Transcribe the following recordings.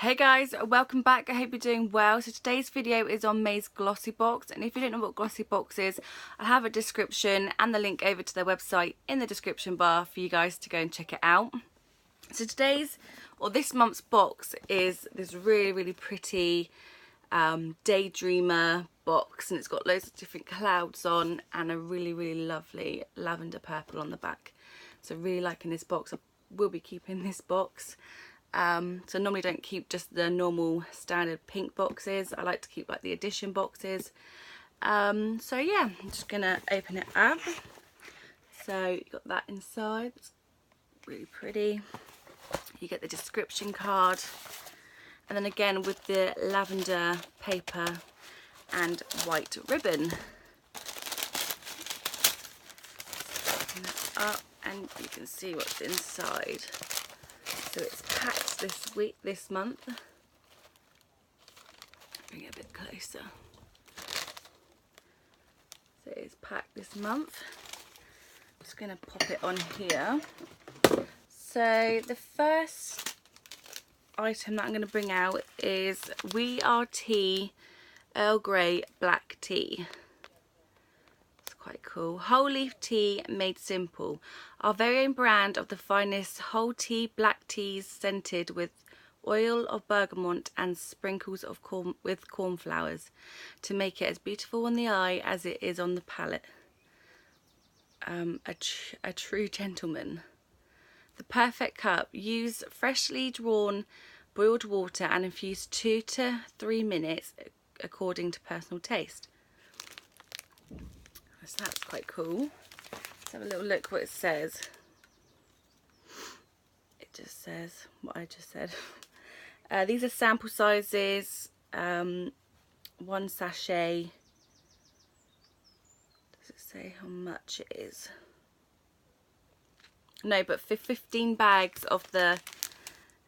Hey guys, welcome back. I hope you're doing well. So today's video is on May's Glossybox, and if you don't know what Glossybox is, I have a description and the link over to their website in the description bar for you guys to go and check it out. So this month's box is this really pretty Daydreamer box, and it's got loads of different clouds on and a really lovely lavender purple on the back. So really liking this box. I will be keeping this box. So normally don't keep just the normal standard pink boxes. I like to keep like the edition boxes. So yeah, I'm just gonna open it up. So you got that inside, it's really pretty. You get the description card, and then again with the lavender paper and white ribbon. Open that up and you can see what's inside. So it's packed this month. Bring it a bit closer. So it's packed this month. I'm just going to pop it on here. So the first item that I'm going to bring out is We Are Tea Earl Grey Black Tea. Quite cool. Whole leaf tea made simple. Our very own brand of the finest whole tea black teas, scented with oil of bergamot and sprinkles of cornflowers to make it as beautiful on the eye as it is on the palate. A true gentleman. The perfect cup. Use freshly drawn boiled water and infuse 2 to 3 minutes according to personal taste. So that's quite cool. Let's have a little look what it says. It just says what I just said. These are sample sizes. 1 sachet. Does it say how much it is? No, but for 15 bags of the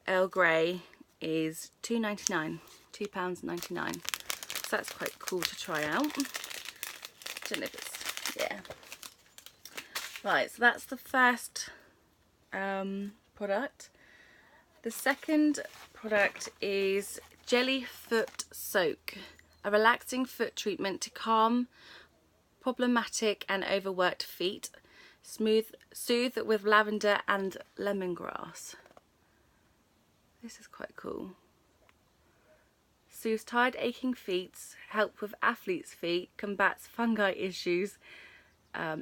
Earl Grey is £2.99. £2.99. So that's quite cool to try out. Don't know if it's, yeah. Right, so that's the first product. The second product is Jelly Foot Soak, a relaxing foot treatment to calm problematic and overworked feet. Soothe with lavender and lemongrass. This is quite cool. Soothes tired, aching feet, help with athlete's feet, combats fungi issues,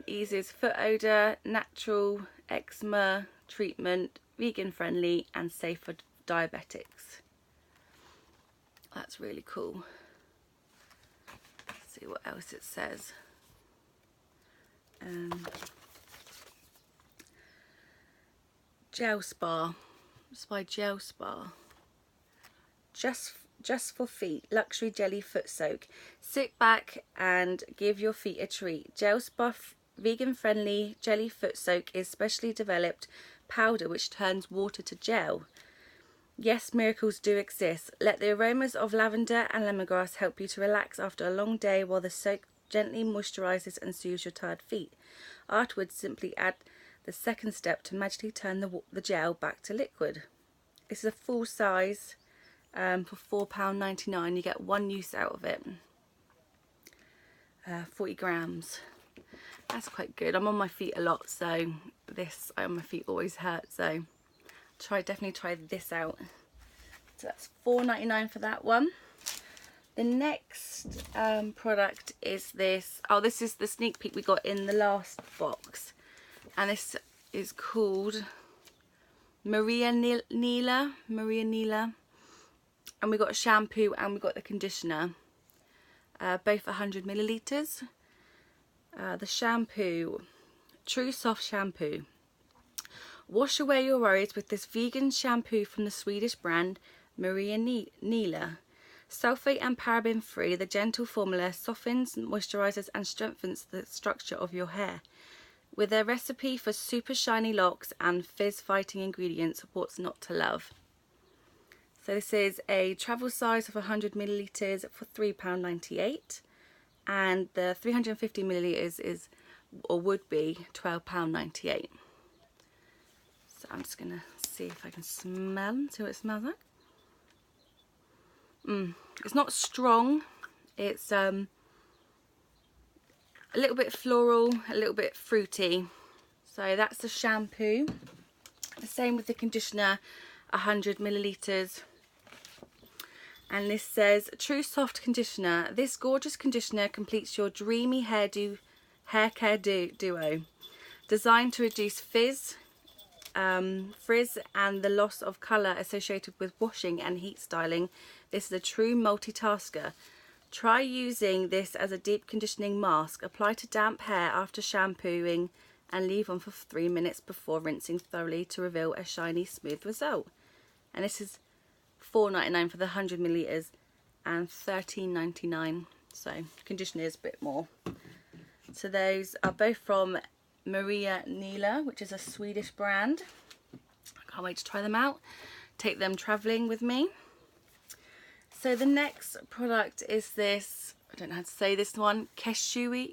eases foot odour, natural eczema treatment, vegan friendly and safe for diabetics. That's really cool. Let's see what else it says. Gel Spa. It's by Gel Spa. Just for feet, luxury jelly foot soak. Sit back and give your feet a treat. Gel Spa vegan friendly jelly foot soak is specially developed powder which turns water to gel. Yes, miracles do exist. Let the aromas of lavender and lemongrass help you to relax after a long day while the soak gently moisturizes and soothes your tired feet. Afterwards, simply add the second step to magically turn the gel back to liquid. This is a full size. For £4.99 you get 1 use out of it. 40 grams. That's quite good. I'm on my feet a lot, so my feet always hurt, so definitely try this out. So that's £4.99 for that one. The next product is this. Oh, this is the sneak peek we got in the last box, and this is called Neela. And we got a shampoo and we got the conditioner, both 100 millilitres. The shampoo, True Soft Shampoo. Wash away your worries with this vegan shampoo from the Swedish brand Neela. Sulfate and paraben free, the gentle formula softens, moisturises and strengthens the structure of your hair. With a recipe for super shiny locks and fizz fighting ingredients, what's not to love? So this is a travel size of 100 millilitres for £3.98, and the 350 millilitres is, or would be, £12.98. So I'm just going to see if I can see what it smells like. It's not strong. It's a little bit floral, a little bit fruity. So that's the shampoo. The same with the conditioner, 100 millilitres. And this says, True Soft Conditioner. This gorgeous conditioner completes your dreamy hair care duo. Designed to reduce frizz and the loss of colour associated with washing and heat styling. This is a true multitasker. Try using this as a deep conditioning mask. Apply to damp hair after shampooing and leave on for 3 minutes before rinsing thoroughly to reveal a shiny, smooth result. And this is $4.99 for the 100 millilitres and $13.99. So conditioner is a bit more. So those are both from Neela, which is a Swedish brand. I can't wait to try them out. Take them travelling with me. So the next product is this, I don't know how to say this one, Keshi.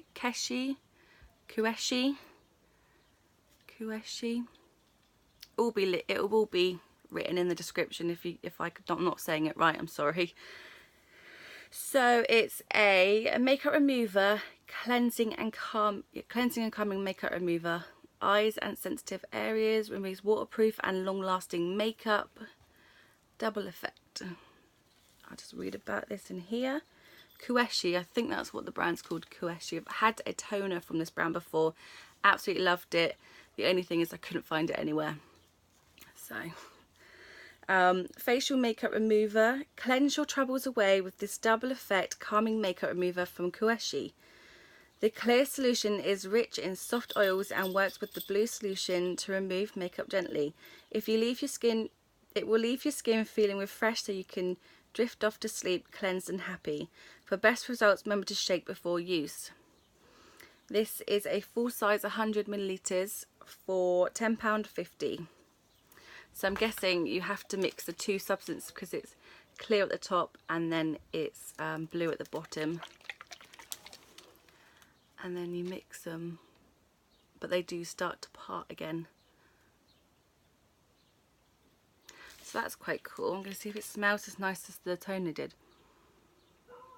It will all be written in the description if I'm not saying it right, I'm sorry. So it's a makeup remover, cleansing and calming makeup remover. Eyes and sensitive areas, removes waterproof and long-lasting makeup. Double effect. I'll just read about this in here. Keshi, I think that's what the brand's called, Keshi. I've had a toner from this brand before. Absolutely loved it. The only thing is I couldn't find it anywhere. So, facial makeup remover. Cleanse your troubles away with this double effect calming makeup remover from Keshi. The clear solution is rich in soft oils and works with the blue solution to remove makeup gently. It will leave your skin feeling refreshed so you can drift off to sleep, cleansed and happy. For best results, remember to shake before use. This is a full size 100 millilitres for £10.50. So I'm guessing you have to mix the two substances because it's clear at the top and then it's blue at the bottom. And then you mix them, but they do start to part again. So that's quite cool. I'm going to see if it smells as nice as the toner did.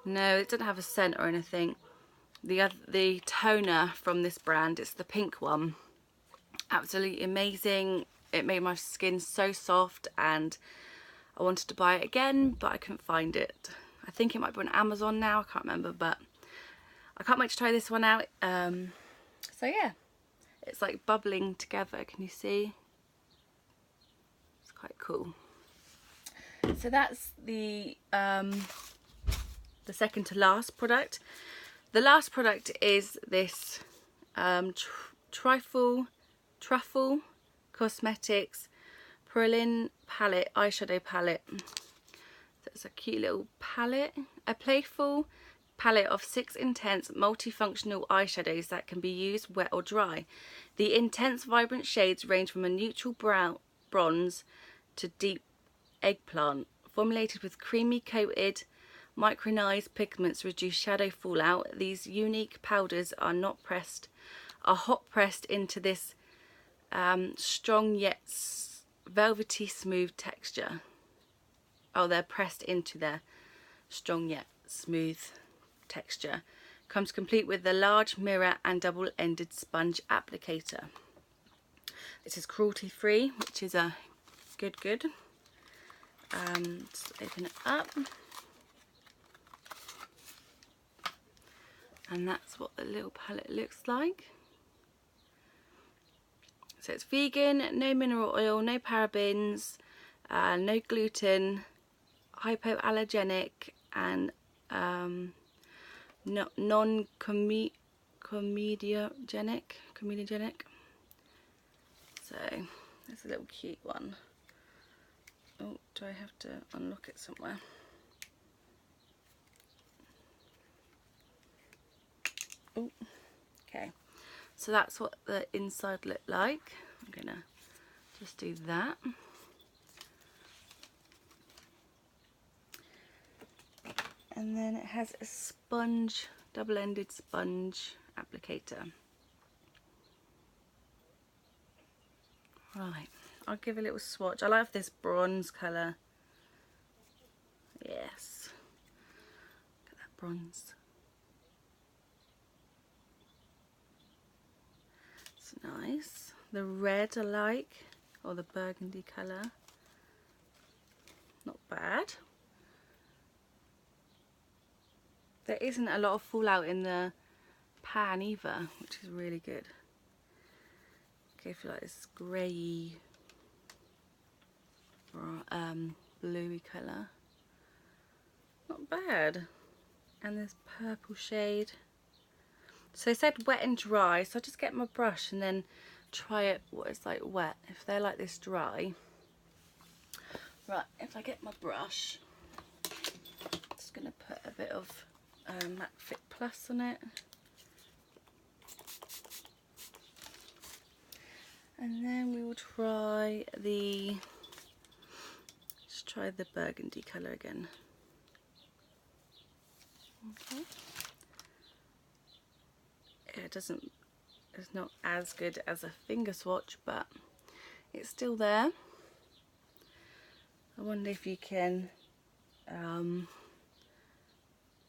No, it doesn't have a scent or anything. The toner from this brand, it's the pink one. Absolutely amazing. It made my skin so soft and I wanted to buy it again, but I couldn't find it. I think it might be on Amazon now, I can't remember, but I can't wait to try this one out. So yeah, it's like bubbling together, can you see? It's quite cool. So that's the second to last product. The last product is this Truffle Cosmetics Pralin palette, eyeshadow palette. So it's a cute little palette, a playful palette of 6 intense multifunctional eyeshadows that can be used wet or dry. The intense vibrant shades range from a neutral brown bronze to deep eggplant. Formulated with creamy coated micronized pigments to reduce shadow fallout, these unique powders are hot pressed into this strong yet velvety smooth texture. Oh, they're pressed into their strong yet smooth texture. Comes complete with the large mirror and double-ended sponge applicator. This is cruelty-free, which is a good. Just open it up. And that's what the little palette looks like. So it's vegan, no mineral oil, no parabens, no gluten, hypoallergenic and non-comedogenic. So there's a little cute one. Oh, do I have to unlock it somewhere? Oh, okay. So that's what the inside looked like. I'm gonna just do that. And then it has a sponge, double-ended sponge applicator. Right, I'll give a little swatch. I love this bronze colour. Yes. bronze. It's nice. The red I like, or the burgundy colour. Not bad. There isn't a lot of fallout in the pan either, which is really good. Okay, I feel like this grey, bluey colour. Not bad. And this purple shade. So I said wet and dry, so I'll just get my brush and then try it what it's like wet. If they're like this dry. Right, if I get my brush, I'm just going to put a bit of Matte Fit Plus on it. And then we will try the, let's try the burgundy colour again. Okay. It's not as good as a finger swatch, but it's still there. I wonder if you can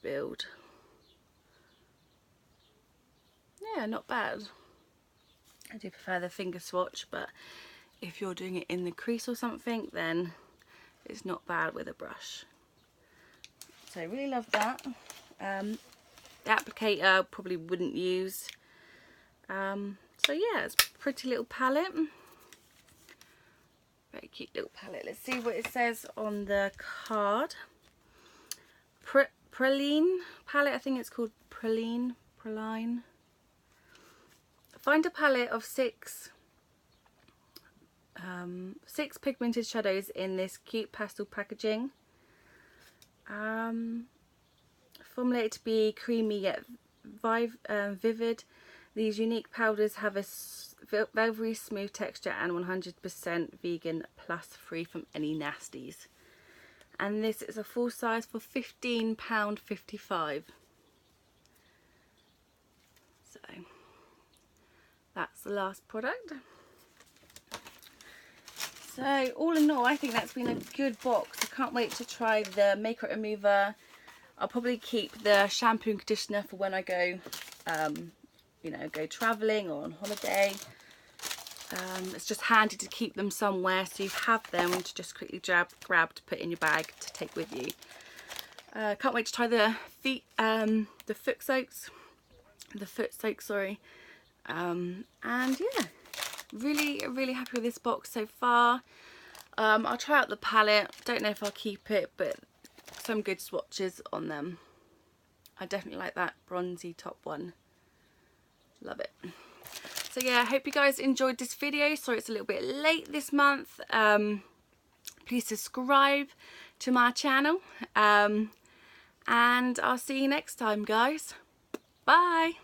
build. Yeah, not bad. I do prefer the finger swatch, but if you're doing it in the crease or something, then it's not bad with a brush. So I really love that. The applicator I probably wouldn't use. So yeah, it's a pretty little palette. Very cute little palette. Let's see what it says on the card. Praline palette, I think it's called Praline. Find a palette of six pigmented shadows in this cute pastel packaging. Formulated to be creamy yet vivid. These unique powders have a very smooth texture and 100% vegan plus free from any nasties. And this is a full size for £15.55. So that's the last product. So all in all, I think that's been a good box. I can't wait to try the makeup remover. I'll probably keep the shampoo and conditioner for when I go, you know, go travelling or on holiday. It's just handy to keep them somewhere so you have them to just quickly grab to put in your bag to take with you. Can't wait to try the foot soaks. And yeah, really happy with this box so far. I'll try out the palette. Don't know if I'll keep it, but some good swatches on them. I definitely like that bronzy top one. Love it. So yeah, I hope you guys enjoyed this video. Sorry it's a little bit late this month. Please subscribe to my channel. And I'll see you next time, guys. Bye.